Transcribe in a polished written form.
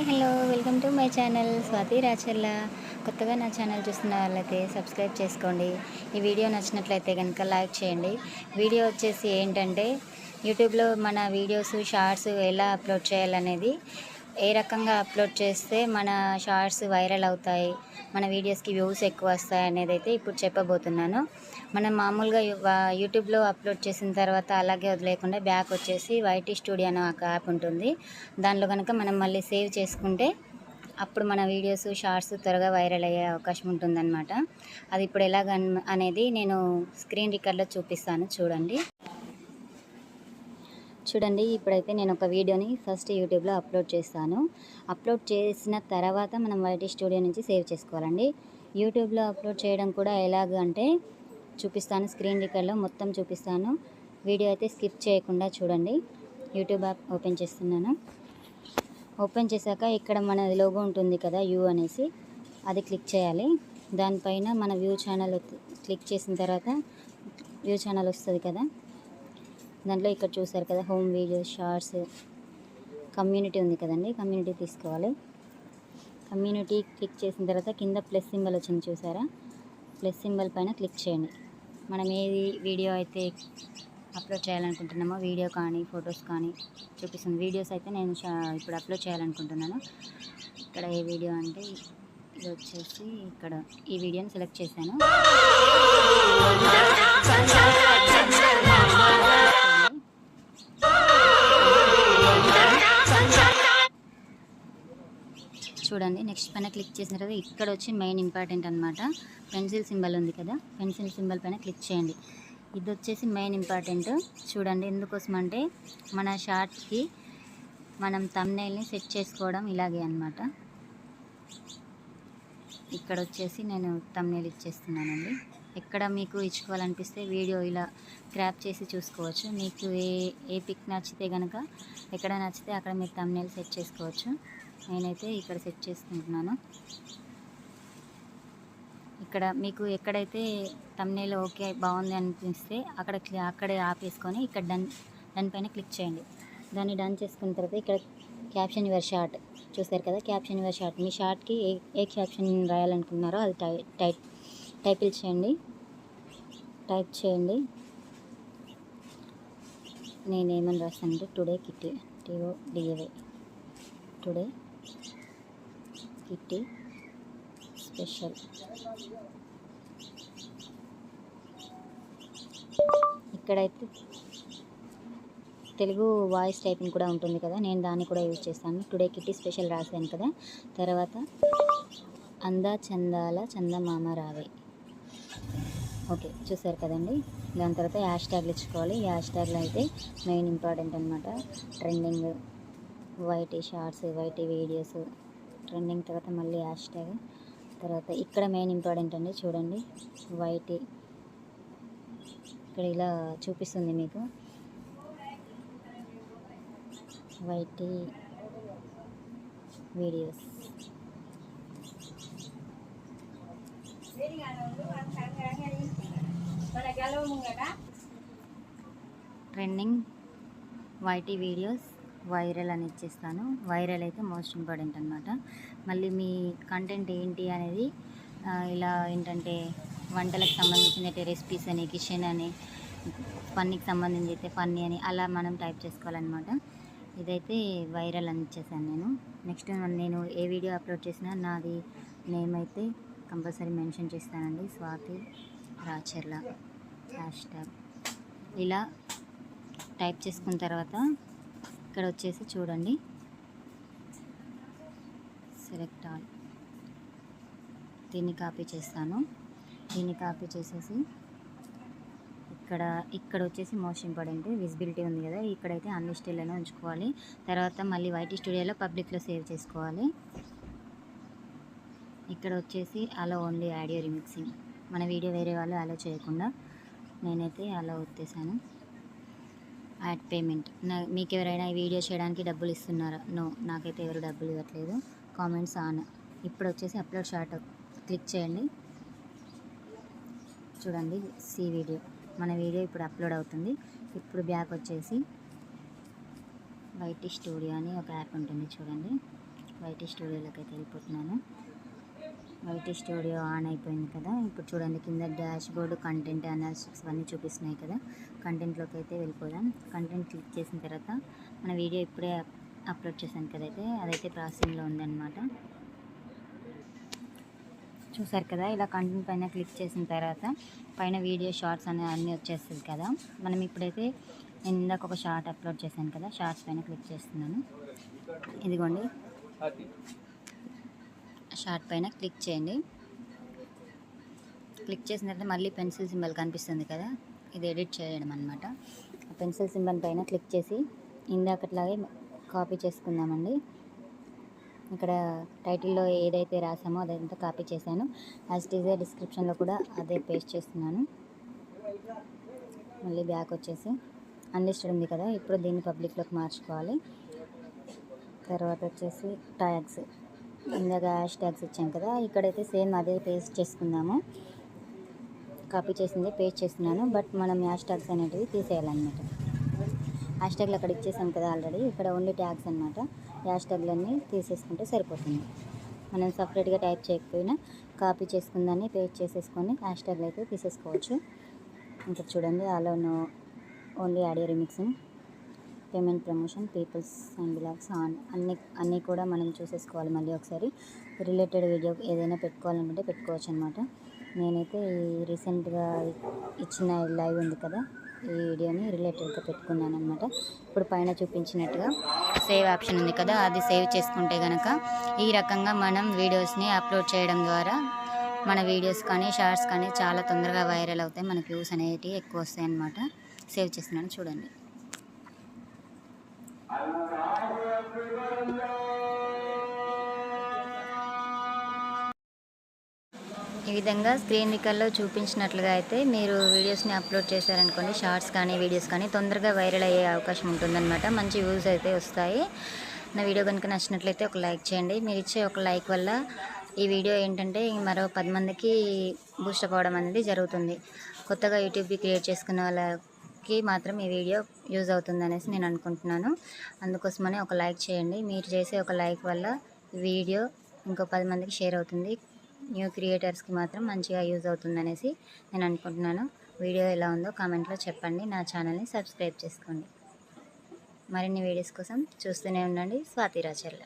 Hello welcome to my channel Swathi Racharla. కొత్తగా నా channel చూస్తున్న వాళ్ళైతే సబ్స్క్రైబ్ చేసుకోండి. ఈ వీడియో నచ్చినట్లయితే కనుక లైక్ చేయండి. వీడియో వచ్చేసి ఏంటంటే యూట్యూబ్లో మన వీడియోస్ షార్ట్స్ ఎలా అప్లోడ్ చేయాలనేది, ఏ రకంగా అప్లోడ్ చేస్తే మన షార్ట్స్ వైరల్ అవుతాయి, మన వీడియోస్కి వ్యూస్ ఎక్కువ వస్తాయి అనేది అయితే ఇప్పుడు చెప్పబోతున్నాను. మనం మామూలుగా యూట్యూబ్లో అప్లోడ్ చేసిన తర్వాత అలాగే వదిలేకుండా బ్యాక్ వచ్చేసి వైటీ స్టూడియో అనే ఒక యాప్ ఉంటుంది. దానిలో కనుక మనం మళ్ళీ సేవ్ చేసుకుంటే అప్పుడు మన వీడియోస్ షార్ట్స్ త్వరగా వైరల్ అయ్యే అవకాశం ఉంటుందన్నమాట. అది ఇప్పుడు ఎలాగ అనేది నేను స్క్రీన్ రికార్డ్లో చూపిస్తాను. చూడండి, ఇప్పుడైతే నేను ఒక వీడియోని ఫస్ట్ యూట్యూబ్లో అప్లోడ్ చేస్తాను. అప్లోడ్ చేసిన తర్వాత మనం వైటీ స్టూడియో నుంచి సేవ్ చేసుకోవాలండి. యూట్యూబ్లో అప్లోడ్ చేయడం కూడా ఎలాగంటే చూపిస్తాను, స్క్రీన్ రికార్డ్లో మొత్తం చూపిస్తాను. వీడియో అయితే స్కిప్ చేయకుండా చూడండి. యూట్యూబ్ యాప్ ఓపెన్ చేస్తున్నాను. ఓపెన్ చేశాక ఇక్కడ మన లోగో ఉంటుంది కదా, యూ అనేసి, అది క్లిక్ చేయాలి. దానిపైన మన వ్యూ ఛానల్ క్లిక్ చేసిన తర్వాత వ్యూ ఛానల్ వస్తుంది కదా, దాంట్లో ఇక్కడ చూసారు కదా హోమ్ వీడియోస్, షార్ట్స్, కమ్యూనిటీ ఉంది కదండి, కమ్యూనిటీ తీసుకోవాలి. కమ్యూనిటీ క్లిక్ చేసిన తర్వాత కింద ప్లస్ సింబల్ వచ్చింది చూసారా, ప్లస్ సింబల్ పైన క్లిక్ చేయండి. మనం ఏది వీడియో అయితే అప్లోడ్ చేయాలనుకుంటున్నామో, వీడియో కానీ ఫొటోస్ కానీ చూపిస్తుంది. వీడియోస్ అయితే నేను ఇప్పుడు అప్లోడ్ చేయాలనుకుంటున్నాను. ఇక్కడ ఏ వీడియో అంటే ఇది వచ్చేసి ఇక్కడ ఈ వీడియోని సెలెక్ట్ చేశాను. చూడండి, నెక్స్ట్ పైన క్లిక్ చేసిన తర్వాత ఇక్కడ వచ్చి మెయిన్ ఇంపార్టెంట్ అనమాట, పెన్సిల్ సింబల్ ఉంది కదా, పెన్సిల్ సింబల్ పైన క్లిక్ చేయండి. ఇది వచ్చేసి మెయిన్ ఇంపార్టెంట్. చూడండి, ఎందుకోసం అంటే మన షార్ట్కి మనం థంబ్నెయిల్ని సెట్ చేసుకోవడం ఇలాగే అనమాట. ఇక్కడ వచ్చేసి నేను థంబ్నెయిల్ ఇచ్చేస్తున్నానండి. ఎక్కడ మీకు ఇచ్చుకోవాలనిపిస్తే వీడియో ఇలా క్రాప్ చేసి చూసుకోవచ్చు. మీకు ఏ పిక్ నచ్చితే కనుక, ఎక్కడ నచ్చితే అక్కడ మీరు థంబ్నెయిల్ సెట్ చేసుకోవచ్చు. నేనైతే ఇక్కడ సెట్ చేసుకుంటున్నాను. ఇక్కడ మీకు ఎక్కడైతే థంబ్నెయిల్ ఓకే బాగుంది అనిపిస్తే అక్కడే ఆపేసుకొని ఇక్కడ డన్ పైన క్లిక్ చేయండి. దాన్ని డన్ చేసుకున్న తర్వాత ఇక్కడ క్యాప్షన్ యువర్ షార్ట్ చూసారు కదా, క్యాప్షన్ యువర్ షార్ట్, మీ షార్ట్కి ఏ క్యాప్షన్ రాయాలనుకుంటున్నారో అది టైప్ చేయండి. నేనేమని రాస్తానంటే today kitty, TODAY, today kitty special. ఇక్కడైతే తెలుగు వాయిస్ టైపింగ్ కూడా ఉంటుంది కదా, నేను దాన్ని కూడా యూజ్ చేస్తాను. టుడే కిట్టి స్పెషల్ రాశాను కదా, తర్వాత అందా చందాల చందమామ రావే, ఓకే చూసారు కదండి. దాని తర్వాత హ్యాష్ ట్యాగ్లు ఇచ్చుకోవాలి. ఈ హ్యాష్ ట్యాగ్లు అయితే మెయిన్ ఇంపార్టెంట్ అనమాట. Trending, YT shorts, YT videos, trending తర్వాత మళ్ళీ హ్యాష్ ట్యాగ్, తర్వాత ఇక్కడ మెయిన్ ఇంపార్టెంట్ అండి. చూడండి, వైటీ ఇక్కడ ఇలా చూపిస్తుంది మీకు, YT videos. Trending, YT videos, viral అని ఇచ్చేస్తాను. వైరల్ అయితే మోస్ట్ ఇంపార్టెంట్ అనమాట. మళ్ళీ మీ కంటెంట్ ఏంటి అనేది ఇలా ఏంటంటే వంటలకు సంబంధించిన అయితే రెసిపీస్ అని, కిచెన్ అని, ఫన్నీకి సంబంధించి అయితే ఫన్నీ అని అలా మనం టైప్ చేసుకోవాలన్నమాట. ఇదైతే వైరల్ అని ఇచ్చేసాను నేను. నెక్స్ట్ నేను ఏ వీడియో అప్లోడ్ చేసినా నాది నేమ్ అయితే కంపల్సరీ మెన్షన్ చేస్తానండి, స్వాతి రాచర్ల హ్యాష్ ట్యాగ్. ఇలా టైప్ చేసుకున్న తర్వాత ఇక్కడ వచ్చేసి చూడండి, సెలెక్ట్ ఆల్, దీన్ని కాపీ చేస్తాను. దీన్ని కాపీ చేసేసి ఇక్కడ వచ్చేసి మోస్ట్ ఇంపార్టెంట్ విజిబిలిటీ ఉంది కదా, ఇక్కడైతే అన్లిస్టెడ్లోనే ఉంచుకోవాలి. తర్వాత మళ్ళీ వైటీ స్టూడియోలో పబ్లిక్లో సేవ్ చేసుకోవాలి. ఇక్కడ వచ్చేసి అలో ఓన్లీ ఆడియో రిమిక్సింగ్, మన వీడియో వేరే వాళ్ళు అలో చేయకుండా నేనైతే అలో వచ్చేసాను. యాడ్ పేమెంట్, మీకు ఎవరైనా ఈ వీడియో చేయడానికి డబ్బులు ఇస్తున్నారా? నో, నాకైతే ఎవరు డబ్బులు ఇవ్వట్లేదు. Comments on. ఇప్పుడు వచ్చేసి అప్లోడ్ షార్ట్ క్లిక్ చేయండి. చూడండి, సి వీడియో, మన వీడియో ఇప్పుడు అప్లోడ్ అవుతుంది. ఇప్పుడు బ్యాక్ వచ్చేసి వైటీ స్టూడియో అని ఒక యాప్ ఉంటుంది చూడండి, వైటీ స్టూడియోలోకి అయితే వెళ్ళిపోతున్నాను. వైటీ స్టూడియో ఆన్ అయిపోయింది కదా. ఇప్పుడు చూడండి కింద డాష్ బోర్డు కంటెంట్ అనాలిసిస్ అన్నీ చూపిస్తున్నాయి కదా. కంటెంట్లోకి అయితే వెళ్ళిపోదాం. కంటెంట్ క్లిక్ చేసిన తర్వాత మన వీడియో ఇప్పుడే అప్లోడ్ చేశాను కదైతే అదైతే ప్రాసెసింగ్లో ఉందన్నమాట. చూసారు కదా, ఇలా కంటెంట్ పైన క్లిక్ చేసిన తర్వాత పైన వీడియో షార్ట్స్ అన్నీ వచ్చేస్తుంది కదా. మనం ఇప్పుడైతే నేను ఇందాక ఒక షార్ట్ అప్లోడ్ చేశాను కదా, షార్ట్స్ పైన క్లిక్ చేస్తున్నాను. ఇదిగోండి, షార్ట్ పైన క్లిక్ చేయండి. క్లిక్ చేసిన తర్వాత మళ్ళీ పెన్సిల్ సింబల్ కనిపిస్తుంది కదా, ఇది ఎడిట్ చేయడం అనమాట. ఆ పెన్సిల్ సింబల్ పైన క్లిక్ చేసి ఇందాకట్లాగే కాపీ చేసుకుందామండి. ఇక్కడ టైటిల్లో ఏదైతే రాసామో అదంతా కాపీ చేశాను. యాజ్ ఇట్ ఈజ్ డిస్క్రిప్షన్లో కూడా అదే పేస్ట్ చేస్తున్నాను. మళ్ళీ బ్యాక్ వచ్చేసి అన్లిస్టెడ్ ఉంది కదా, ఇప్పుడు దీన్ని పబ్లిక్లోకి మార్చుకోవాలి. తర్వాత వచ్చేసి ట్యాగ్స్, ఇందాక హ్యాష్ ట్యాగ్స్ ఇచ్చాం కదా, ఇక్కడైతే సేమ్ అదే పేస్ట్ చేసుకుందాము. కాపీ చేసిందే పేస్ట్ చేస్తున్నాను, బట్ మనం హ్యాష్ ట్యాగ్స్ అనేటివి తీసేయాలన్నమాట. హ్యాష్ ట్యాగ్లు అక్కడ ఇచ్చేసాం కదా ఆల్రెడీ, ఇక్కడ ఓన్లీ ట్యాగ్స్ అనమాట. హ్యాష్ ట్యాగ్లన్నీ తీసేసుకుంటే సరిపోతుంది. మనం సపరేట్గా టైప్ చేయకపోయినా కాపీ చేసుకుందాన్ని పేస్ట్ చేసేసుకొని హ్యాష్ ట్యాగ్లు అయితే తీసేసుకోవచ్చు. ఇంకా చూడండి, ఆలోనో only audio remixing, payment promotion, peoples and blogs on అన్నీ కూడా మనం చూసేసుకోవాలి. మళ్ళీ ఒకసారి రిలేటెడ్ వీడియో ఏదైనా పెట్టుకోవాలనుకుంటే పెట్టుకోవచ్చు అనమాట. నేనైతే రీసెంట్గా ఇచ్చిన లైవ్ ఉంది కదా, ఈ వీడియోని రిలేటెడ్గా పెట్టుకున్నాను అనమాట. ఇప్పుడు పైన చూపించినట్టుగా సేవ్ ఆప్షన్ ఉంది కదా, అది సేవ్ చేసుకుంటే కనుక ఈ రకంగా మనం వీడియోస్ని అప్లోడ్ చేయడం ద్వారా మన వీడియోస్ కానీ షార్ట్స్ కానీ చాలా తొందరగా వైరల్ అవుతాయి. మనకి వ్యూస్ అనేవి ఎక్కువ వస్తాయి అన్నమాట. సేవ్ చేస్తున్నాను చూడండి. ఈ విధంగా స్క్రీన్ రికార్డ్లో చూపించినట్లుగా అయితే మీరు వీడియోస్ని అప్లోడ్ చేశారనుకోండి, షార్ట్స్ కానీ వీడియోస్ కానీ తొందరగా వైరల్ అయ్యే అవకాశం ఉంటుందన్నమాట. మంచి వ్యూస్ అయితే వస్తాయి. నా వీడియో కనుక నచ్చినట్లయితే ఒక లైక్ చేయండి. మీరు ఇచ్చే ఒక లైక్ వల్ల ఈ వీడియో ఏంటంటే మరో 10 మందికి బూస్టప్ అవ్వడం అనేది జరుగుతుంది. కొత్తగా యూట్యూబ్కి క్రియేట్ చేసుకున్న వాళ్ళకి మాత్రం ఈ వీడియో యూజ్ అవుతుంది అనేసి నేను అనుకుంటున్నాను. అందుకోసమని ఒక లైక్ చేయండి. మీరు చేసే ఒక లైక్ వల్ల ఈ వీడియో ఇంకో 10 మందికి షేర్ అవుతుంది. న్యూ క్రియేటర్స్కి మాత్రం మంచిగా యూజ్ అవుతుంది అనేసి నేను అనుకుంటున్నాను. వీడియో ఎలా ఉందో కామెంట్లో చెప్పండి. నా ఛానల్ని సబ్స్క్రైబ్ చేసుకోండి. మరిన్ని వీడియోస్ కోసం చూస్తూనే ఉండండి స్వాతి రాచర్ల.